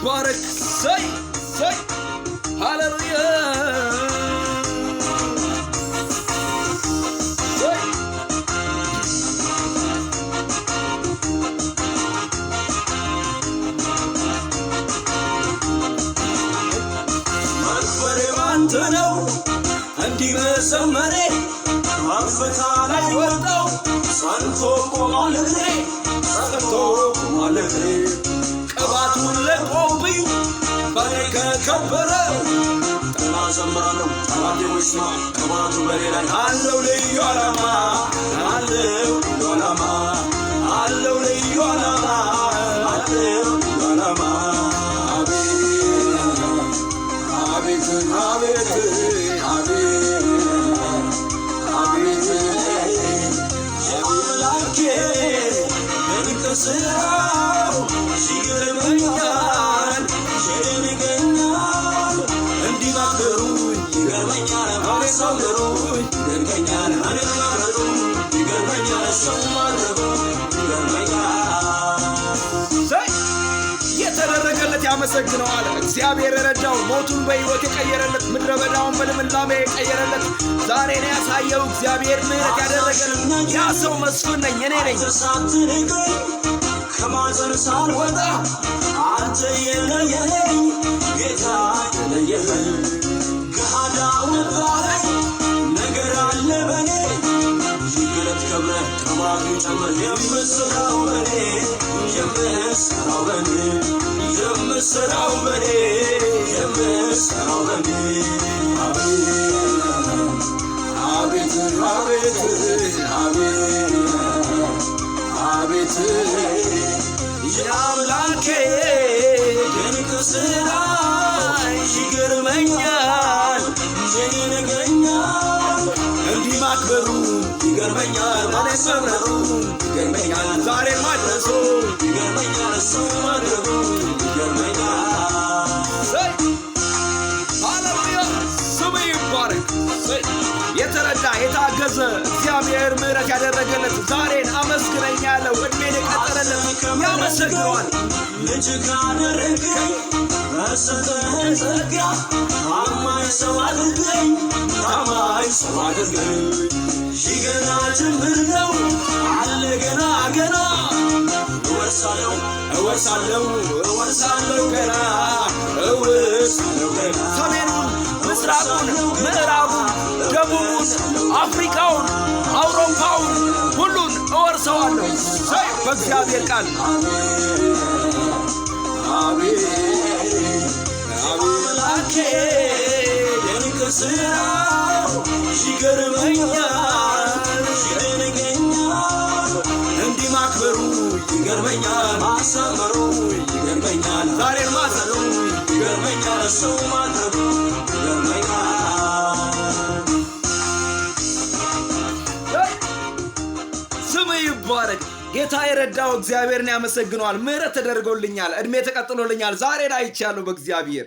ይባረክ። ሰይ ሰይ ሃሌሉያ ነው እንዲህ መሰመሬ አፍታ ላይ ወጣው ጸንቶ ቆሟል እግሬ ጸንቶ ቆሟል እግሬ ቅባቱን ለቆብኝ በኔ ከከበረ ጠና ዘምራለሁ ጠላቴ ወስማ ቅባቱ በኔ ላይ አለው ልዩ ዓላማ አለው ልዩ ዓላማ አለው ልዩ ዓላማ አለው ልዩ ዓላማ አቤት አቤት አቤት የአምላኬ ድንቅ ስራው ይገርመኛል ይደንቀኛል እንዲህ ማክበሩኝ ይገርመኛል ማሳመሩኝ ይደንቀኛል አነጋገሩኝ ይገርመኛል ሰው ማድረጉኝ ይገርመኛል የተደረገለት ያመሰግነዋል። እግዚአብሔር የረዳው ሞቱን በሕይወት የቀየረለት ምድረ በዳውን በልምላሜ የቀየረለት ዛሬን ያሳየው እግዚአብሔር ምሕረት ያደረገልን ያ ሰው መስፍን ነኝ እኔ ነኝ። ከማዘን ሳልወጣ አንተ የለየኸኝ ጌታ የለየኸኝ ገሃድ አወጣኸኝ ነገር አለ በኔ ይገለጥ ከብረህ ቅባቱን ጨምር የምስራው በኔ የምስራው በኔ የምስራው በኔ የምስራው በኔ አቤት አቤት አቤት አቤት የአምላኬ ድንቅ ስራ ይገርመኛል ይደንቀኛል እንዲህ ማክበሩ ይገርመኛል መነሰረቱ ይገርመኛል ዛሬ ማድረሱ ይገርመኛል ሰው ማድረጉ ይገርመኛል ሃሌሉያ ስሙ ይባረክ። የተረዳ የታገዘ እግዚአብሔር ምሕረት ያደረገለት ዛሬን አመስግነኝ ያለው ዕድሜን የቀጠረለት ያመሰግነዋል። ልጅ ካደረገኝ በሰጠኸኝ ጸጋ ታማኝ ሰው አድርገኝ ታማኝ ሰው አድርገኝ ገና ጅምር ነው አለ ገና ገና እወርሳለሁ እወርሳለሁ እወርሳለሁ ገና እወርሳለሁ ገና ሰሜኑን ምስራቁን ምዕራቡን ደቡቡን አፍሪካውን አውሮፓውን ሁሉን እወርሰዋለሁ በእግዚአብሔር ቃል አቤት አምላኬ ድንቅ ስራው ይገርመኛል ይደንቀኛል እንዲህ ማክበሩ ይገርመኛል ማሰመሩ ይገርመኛል ዛሬን ማሰሩ ይገርመኛል ሰው ማድረጉ ይገርመኛል ስሙ ይባረክ። ጌታ የረዳው እግዚአብሔርን ያመሰግነዋል። ምሕረት ተደርጎልኛል፣ ዕድሜ ተቀጥሎልኛል። ዛሬን አይቻለሁ በእግዚአብሔር